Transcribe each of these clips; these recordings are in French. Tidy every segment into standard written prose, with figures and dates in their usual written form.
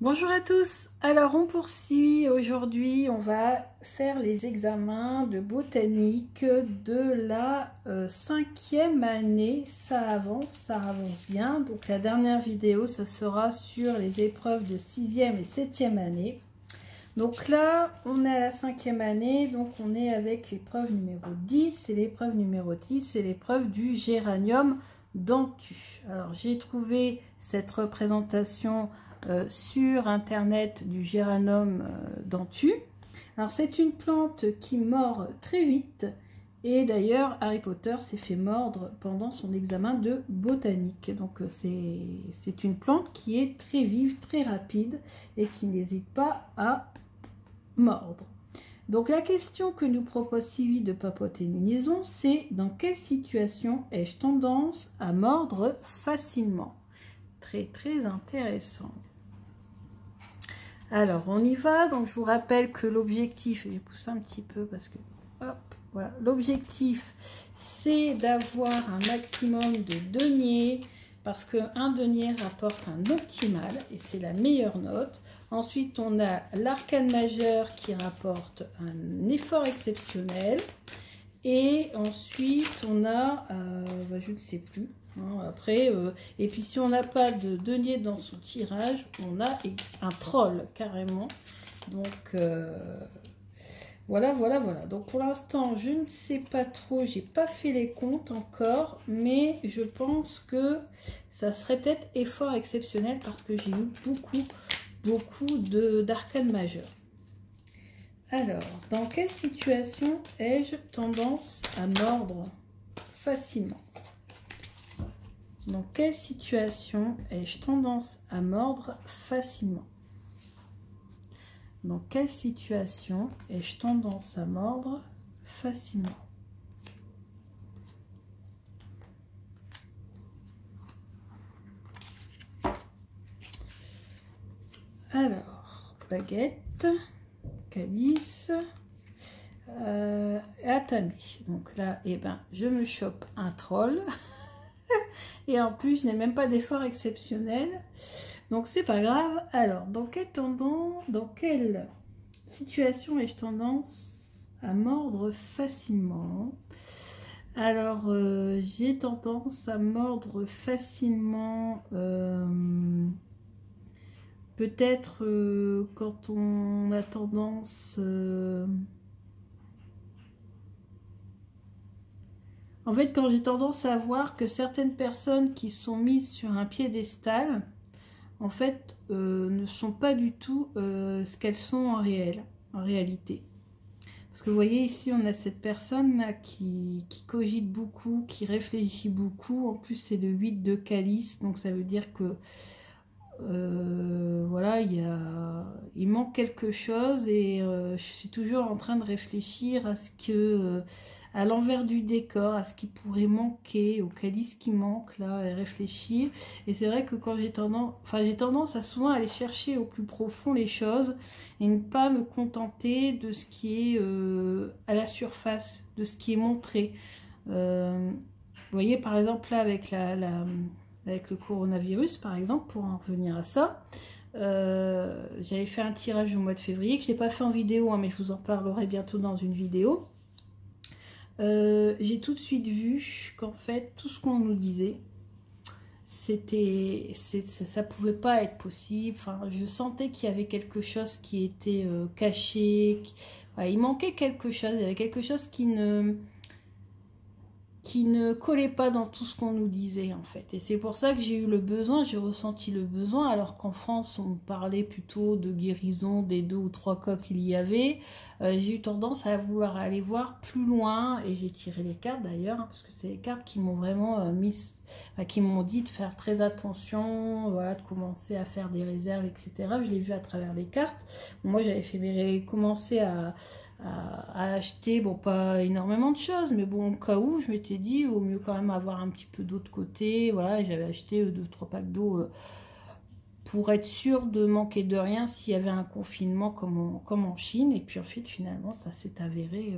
Bonjour à tous, alors on poursuit aujourd'hui, on va faire les examens de botanique de la 5e année, ça avance bien, donc la dernière vidéo ce sera sur les épreuves de 6e et 7e année. Donc là on est à la 5e année, donc on est avec l'épreuve numéro 10 et l'épreuve numéro 10 c'est l'épreuve du géranium dentu. Alors j'ai trouvé cette représentation sur internet du géranium dentu. Alors c'est une plante qui mord très vite et d'ailleurs Harry Potter s'est fait mordre pendant son examen de botanique. Donc c'est une plante qui est très vive, très rapide et qui n'hésite pas à mordre. Donc la question que nous propose Sylvie de Papote et Lunaison, c'est dans quelle situation ai-je tendance à mordre facilement? Très intéressant. Alors on y va, donc je vous rappelle que l'objectif, je vais pousser un petit peu parce que hop, voilà, l'objectif c'est d'avoir un maximum de deniers parce qu'un denier rapporte un optimal et c'est la meilleure note. Ensuite on a l'arcane majeur qui rapporte un effort exceptionnel et ensuite on a, je ne sais plus. Après, et puis si on n'a pas de denier dans son tirage, on a un troll carrément. Donc voilà. Donc pour l'instant, je ne sais pas trop, j'ai pas fait les comptes encore, mais je pense que ça serait peut-être effort exceptionnel parce que j'ai eu beaucoup d'arcanes majeures. Alors, dans quelle situation ai-je tendance à mordre facilement? Dans quelle situation ai-je tendance à mordre facilement? Dans quelle situation ai-je tendance à mordre facilement? Alors, baguette, calice, attamé. Donc là, eh ben, je me chope un troll. Et en plus, je n'ai même pas d'effort exceptionnel. Donc, c'est pas grave. Alors, dans quelle situation ai-je tendance à mordre facilement? Alors, j'ai tendance à mordre facilement, peut-être quand on a tendance... En fait, quand j'ai tendance à voir que certaines personnes qui sont mises sur un piédestal, en fait, ne sont pas du tout ce qu'elles sont en réalité. Parce que vous voyez ici, on a cette personne-là qui cogite beaucoup, qui réfléchit beaucoup. En plus, c'est le 8 de calice, donc ça veut dire que voilà, il manque quelque chose et je suis toujours en train de réfléchir à ce que... à l'envers du décor, à ce qui pourrait manquer, au calice qui manque là, et réfléchir. Et c'est vrai que quand j'ai tendance à souvent aller chercher au plus profond les choses et ne pas me contenter de ce qui est à la surface, de ce qui est montré. Vous voyez par exemple là avec avec le coronavirus par exemple, pour en revenir à ça. J'avais fait un tirage au mois de février que je n'ai pas fait en vidéo, hein, mais je vous en parlerai bientôt dans une vidéo. J'ai tout de suite vu qu'en fait tout ce qu'on nous disait ça pouvait pas être possible. Enfin, je sentais qu'il y avait quelque chose qui était caché, voilà, il manquait quelque chose, il y avait quelque chose qui ne collait pas dans tout ce qu'on nous disait en fait. Et c'est pour ça que j'ai eu le besoin, j'ai ressenti le besoin, alors qu'en France on parlait plutôt de guérison des 2 ou 3 cas qu'il y avait. J'ai eu tendance à vouloir aller voir plus loin et j'ai tiré les cartes d'ailleurs, hein, parce que c'est les cartes qui m'ont vraiment qui m'ont dit de faire très attention, voilà, de commencer à faire des réserves, etc. Je l'ai vu à travers les cartes. Moi j'avais commencé à acheter, bon pas énormément de choses, mais bon au cas où je m'étais dit au mieux quand même avoir un petit peu d'eau de côté, voilà, j'avais acheté 2-3 packs d'eau pour être sûr de manquer de rien s'il y avait un confinement comme en Chine. Et puis en fait finalement ça s'est avéré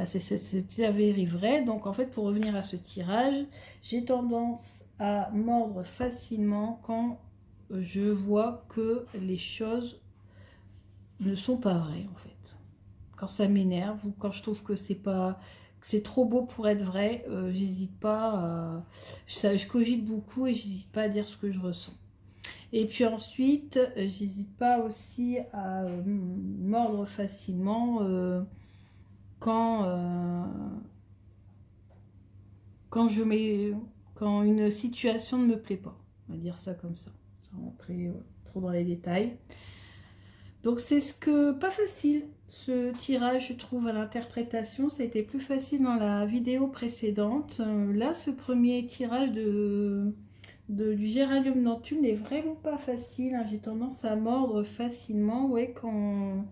c'était avéré vrai. Donc en fait pour revenir à ce tirage, j'ai tendance à mordre facilement quand je vois que les choses ne sont pas vraies en fait. Quand ça m'énerve ou quand je trouve que c'est trop beau pour être vrai, j'hésite pas à... je cogite beaucoup et j'hésite pas à dire ce que je ressens. Et puis ensuite, j'hésite pas aussi à mordre facilement quand, quand une situation ne me plaît pas. On va dire ça comme ça, sans rentrer trop dans les détails. Donc c'est pas facile, ce tirage, je trouve, à l'interprétation. Ça a été plus facile dans la vidéo précédente. Là, ce premier tirage du géranium nocturne n'est vraiment pas facile, hein. J'ai tendance à mordre facilement, ouais, quand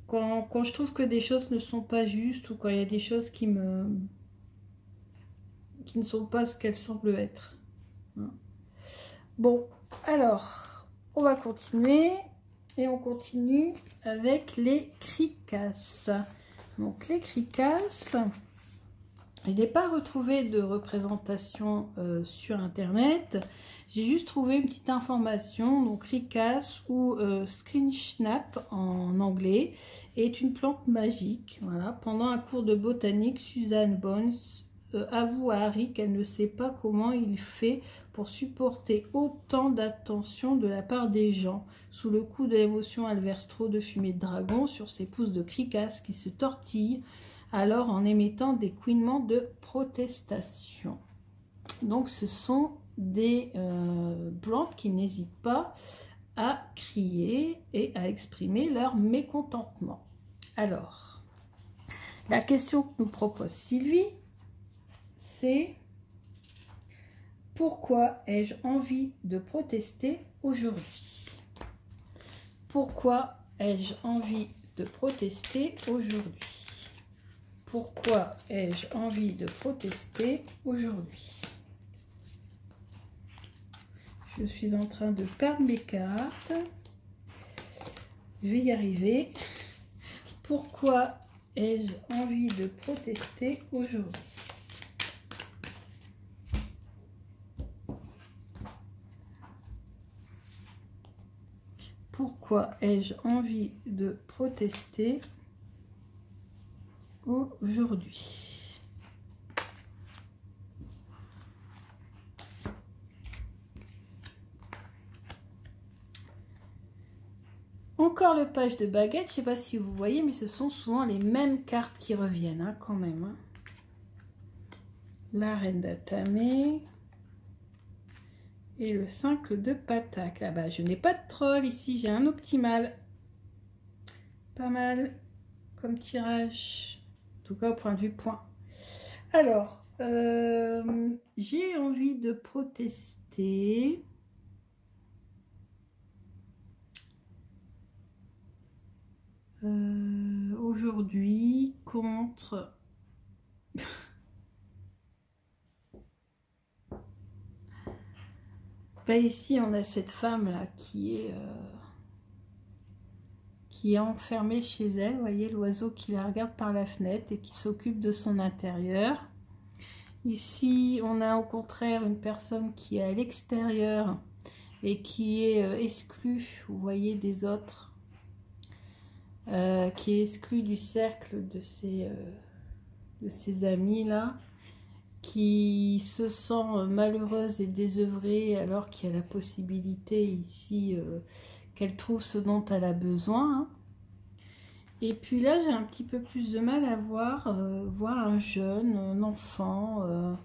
je trouve que des choses ne sont pas justes ou quand il y a des choses qui ne sont pas ce qu'elles semblent être. Bon, alors, on va continuer et on continue avec les cricasses. Donc les cricasses, je n'ai pas retrouvé de représentation sur internet. J'ai juste trouvé une petite information. Donc ricasse ou screen snap en anglais est une plante magique. Voilà. Pendant un cours de botanique, Suzanne Bones avoue à Harry qu'elle ne sait pas comment il fait pour supporter autant d'attention de la part des gens. Sous le coup de l'émotion, elle verse trop de fumée de dragon sur ses pousses de cricasse qui se tortillent alors en émettant des couinements de protestation. Donc ce sont des plantes qui n'hésitent pas à crier et à exprimer leur mécontentement. Alors, la question que nous propose Sylvie, c'est: pourquoi ai-je envie de protester aujourd'hui? Pourquoi ai-je envie de protester aujourd'hui? Pourquoi ai-je envie de protester aujourd'hui? Je suis en train de perdre mes cartes. Je vais y arriver. Pourquoi ai-je envie de protester aujourd'hui? Pourquoi ai-je envie de protester aujourd'hui? Encore le page de baguette, je ne sais pas si vous voyez, mais ce sont souvent les mêmes cartes qui reviennent, hein, quand même. Hein. La reine d'atamé et le 5 de pataque. Là-bas, je n'ai pas de troll, ici j'ai un optimal. Pas mal comme tirage, en tout cas au point de vue point. Alors, j'ai envie de protester. Aujourd'hui contre ici on a cette femme là qui est enfermée chez elle, vous voyez l'oiseau qui la regarde par la fenêtre et qui s'occupe de son intérieur. Ici on a au contraire une personne qui est à l'extérieur et qui est exclue, vous voyez, des autres, qui est exclue du cercle de ses amis là, qui se sent malheureuse et désœuvrée alors qu'il y a la possibilité ici qu'elle trouve ce dont elle a besoin. Hein. Et puis là, j'ai un petit peu plus de mal à voir un jeune, un enfant,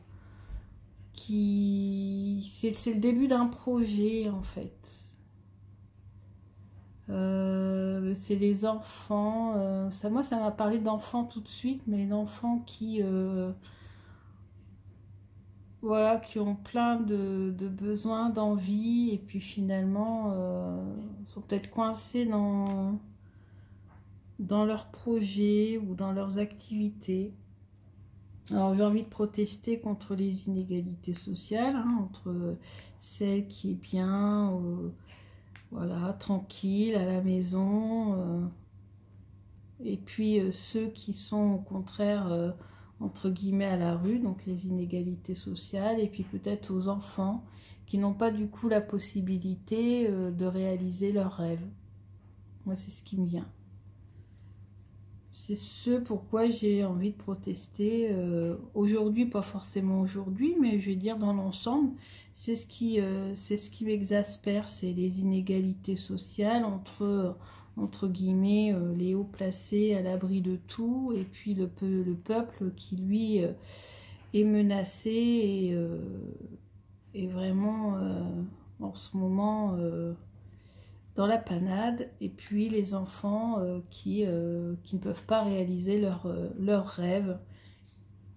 qui... C'est le début d'un projet en fait. C'est les enfants, moi ça m'a parlé d'enfants tout de suite, mais d'enfants qui... voilà, qui ont plein de besoins, d'envie, et puis finalement sont peut-être coincés dans leurs projets ou dans leurs activités. Alors j'ai envie de protester contre les inégalités sociales, hein, entre celle qui est bien, voilà, tranquille à la maison, et puis ceux qui sont au contraire entre guillemets à la rue, donc les inégalités sociales, et puis peut-être aux enfants qui n'ont pas du coup la possibilité de réaliser leurs rêves. Moi, c'est ce qui me vient. C'est ce pourquoi j'ai envie de protester aujourd'hui, pas forcément aujourd'hui, mais je vais dire dans l'ensemble, c'est ce qui m'exaspère, c'est les inégalités sociales entre guillemets, les hauts placés à l'abri de tout, et puis le peuple qui, lui, est menacé et vraiment, en ce moment, dans la panade, et puis les enfants qui ne peuvent pas réaliser leurs rêves.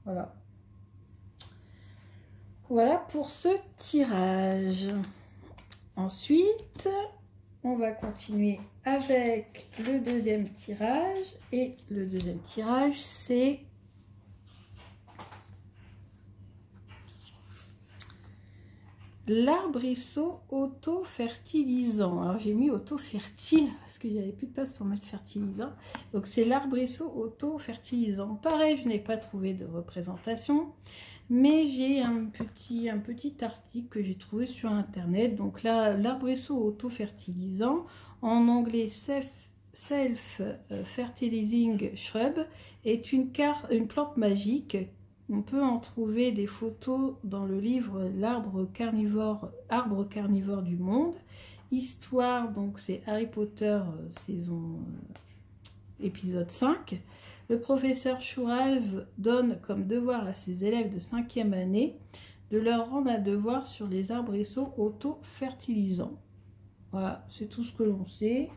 Voilà. Voilà pour ce tirage. Ensuite, on va continuer avec le deuxième tirage. Et le deuxième tirage, c'est l'arbrisseau auto-fertilisant. Alors j'ai mis auto-fertile parce que j'avais plus de place pour mettre fertilisant. Donc c'est l'arbrisseau auto-fertilisant. Pareil, je n'ai pas trouvé de représentation, mais j'ai un petit article que j'ai trouvé sur internet. Donc là, l'arbrisseau auto-fertilisant, en anglais self-fertilizing shrub, est une plante magique. On peut en trouver des photos dans le livre Arbre carnivore du monde. Histoire, donc c'est Harry Potter saison épisode 5. Le professeur Chourave donne comme devoir à ses élèves de 5e année de leur rendre un devoir sur les arbrisseaux auto-fertilisants. Voilà, c'est tout ce que l'on sait.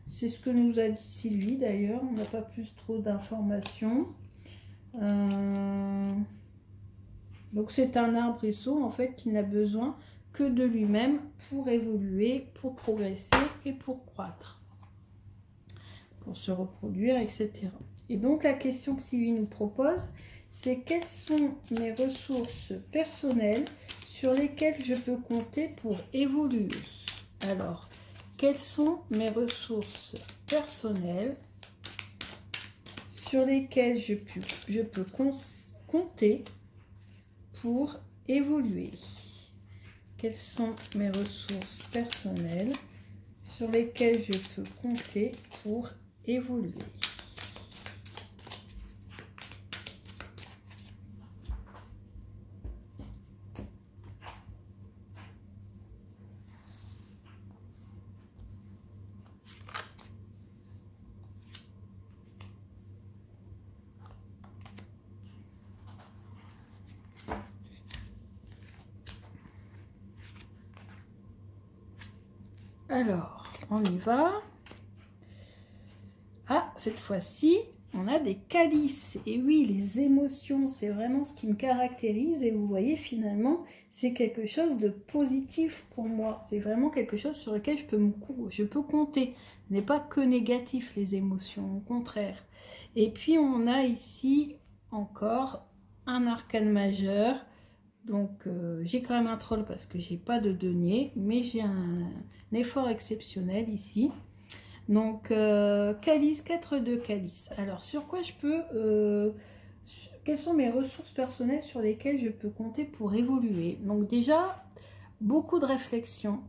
C'est ce que nous a dit Sylvie d'ailleurs. On n'a pas plus trop d'informations. Donc c'est un arbrisseau en fait qui n'a besoin que de lui-même pour évoluer, pour progresser et pour croître, pour se reproduire, etc. Et donc la question que Sylvie nous propose, c'est quelles sont mes ressources personnelles sur lesquelles je peux compter pour évoluer. Alors, quelles sont mes ressources personnelles sur lesquelles je peux compter pour évoluer. Quelles sont mes ressources personnelles sur lesquelles je peux compter pour évoluer? Alors, on y va. Ah, cette fois-ci, on a des calices. Et oui, les émotions, c'est vraiment ce qui me caractérise. Et vous voyez, finalement, c'est quelque chose de positif pour moi. C'est vraiment quelque chose sur lequel je peux compter. Ce n'est pas que négatif, les émotions, au contraire. Et puis, on a ici encore un arcane majeur. Donc, j'ai quand même un troll parce que j'ai pas de denier, mais j'ai un effort exceptionnel ici. Donc, calice, 4-2 calice. Alors, sur quoi je peux... quelles sont mes ressources personnelles sur lesquelles je peux compter pour évoluer? Donc, déjà, beaucoup de réflexion.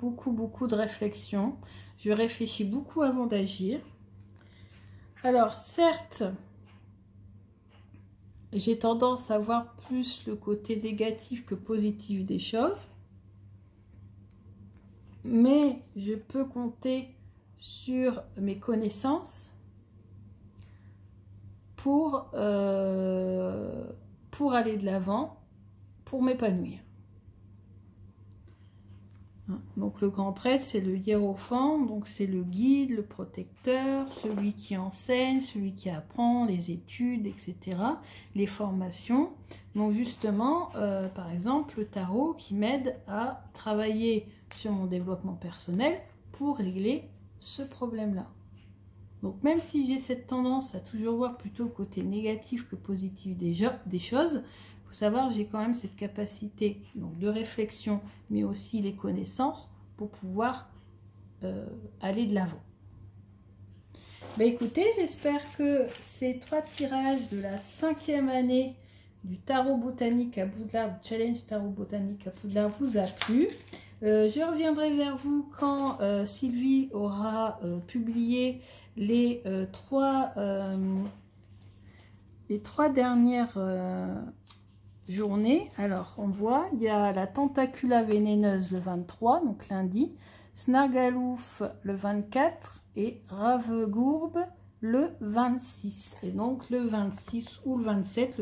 Beaucoup de réflexion. Je réfléchis beaucoup avant d'agir. Alors, certes... j'ai tendance à voir plus le côté négatif que positif des choses. Mais je peux compter sur mes connaissances pour aller de l'avant, pour m'épanouir. Donc le grand prêtre, c'est le hiérophant, donc c'est le guide, le protecteur, celui qui enseigne, celui qui apprend, les études, etc., les formations. Donc justement, par exemple, le tarot qui m'aide à travailler sur mon développement personnel pour régler ce problème-là. Donc même si j'ai cette tendance à toujours voir plutôt le côté négatif que positif des choses, il faut savoir que j'ai quand même cette capacité donc, de réflexion, mais aussi les connaissances pour pouvoir aller de l'avant. Ben écoutez, j'espère que ces 3 tirages de la 5e année du tarot botanique à Poudlard, du challenge tarot botanique à Poudlard vous a plu. Je reviendrai vers vous quand Sylvie aura publié les trois dernières journées. Alors, on voit, il y a la Tentacula vénéneuse le 23, donc lundi, Snargalouf le 24 et Ravegourbe le 26. Et donc, le 26 ou le 27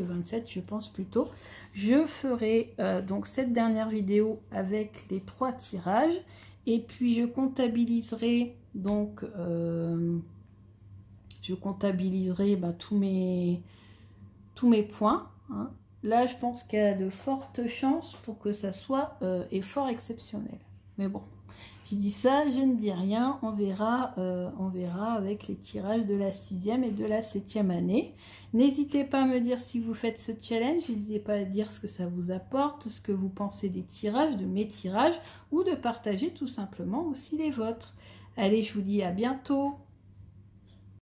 je pense plutôt, je ferai donc cette dernière vidéo avec les 3 tirages. Et puis, je comptabiliserai donc tous mes points. Hein. Là, je pense qu'il y a de fortes chances pour que ça soit effort exceptionnel. Mais bon, je dis ça, je ne dis rien. On verra avec les tirages de la 6e et de la 7e année. N'hésitez pas à me dire si vous faites ce challenge. N'hésitez pas à dire ce que ça vous apporte, ce que vous pensez des tirages, de mes tirages, ou de partager tout simplement aussi les vôtres. Allez, je vous dis à bientôt.